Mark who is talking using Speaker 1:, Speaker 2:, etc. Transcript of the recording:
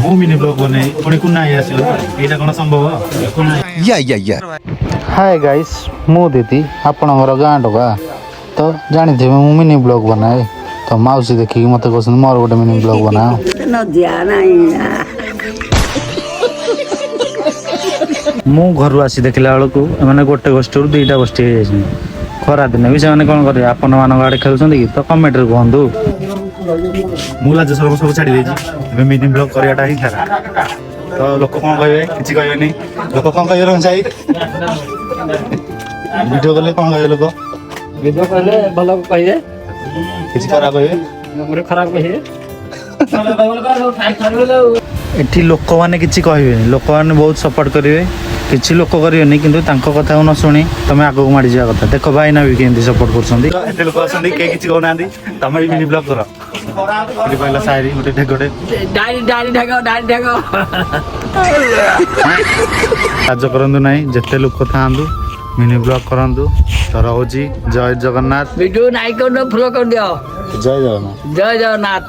Speaker 1: ମୁଁ mini blog ବନେଇ ପୁଣି କୁନା ହେଇ ଆସିବ ଏଇଟା କ'ଣ ସମ୍ଭବ?
Speaker 2: ହାଏ ଗାଇସ୍ ମୁଁ ଦିଦି ଆପଣଙ୍କର ଗାଁ ଟୋକା ତ ଜାଣିଥିବେ ମୁଁ ମିନି ବ୍ଲଗ ବନାଏ ତ ମାଉସୀ ଦେଖିକି ମୋତେ କହୁଛନ୍ତି ମୋର ଗୋଟେ ମିନି ବ୍ଲଗ ବନାଅ ମୁଁ ଘରୁ ଆସି ଦେଖିଲା ବେଳକୁ ଏମାନେ ଗୋଟେ ଗୋଷ୍ଠୀରୁ ଦୁଇଟା ଗୋଷ୍ଠୀ ହେଇଯାଇଛନ୍ତି ଖରା ଦିନେ ବି ସେମାନେ କ'ଣ କରିବେ ଆପଣମାନଙ୍କ ଆଡ଼େ ଖେଳୁଛନ୍ତି କି ତ କମେଣ୍ଟରେ କୁହନ୍ତୁ।
Speaker 1: ମୁଁ ଲାଜ ସରମ ସବୁ ଛାଡ଼ି ଦେଇଛି ଏବେ ମିନି ବ୍ଲଗ କରିବାଟା ହିଁ ଖରା ତ ଲୋକ କ'ଣ କହିବେ କିଛି କହିବେନି ଲୋକ କ'ଣ କହିବେ ରଞ୍ଜାଇ ଭିଡ଼ିଓ କଲେ କ'ଣ କହିବେ ଲୋକ
Speaker 3: ଭିଡ଼ିଓ କଲେ ଭଲ କହିବେ
Speaker 1: କିଛି ଖରାପ କହିବେ
Speaker 3: ଖରାପ କହିବେ
Speaker 2: ଏଠି ଲୋକମାନେ କିଛି କହିବେନି ଲୋକମାନେ ବହୁତ ସପୋର୍ଟ କରିବେ କିଛି ଲୋକ କରିବେନି କିନ୍ତୁ ତାଙ୍କ କଥାକୁ ନ ଶୁଣି ତମେ ଆଗକୁ ମାଡ଼ିଯିବା କଥା ଦେଖ ଭାଇନା ବି କେମିତି ସପୋର୍ଟ କରୁଛନ୍ତି।
Speaker 1: ଏତେ ଲୋକ ଅଛନ୍ତି କେହି କିଛି କହୁନାହାନ୍ତି ତମେ ବି ମିନି ବ୍ଲଗ କର କହିଲା ସାଇରି ଗୋଟେ ଢେଗଟେ ସାହାଯ୍ୟ କରନ୍ତୁ ନାହିଁ ଯେତେ ଲୋକ ଥାଆନ୍ତୁ ମିନି ବ୍ଲଗ କରନ୍ତୁ ତ ରହୁଛି ଜୟ ଜଗନ୍ନାଥ
Speaker 3: ଭିଡ଼ିଓ ନାଇଁ କରିଦିଅ ଫଲୋ କରିଦିଅ
Speaker 1: ଜୟ ଜଗନ୍ନାଥ
Speaker 3: ଜୟ ଜଗନ୍ନାଥ।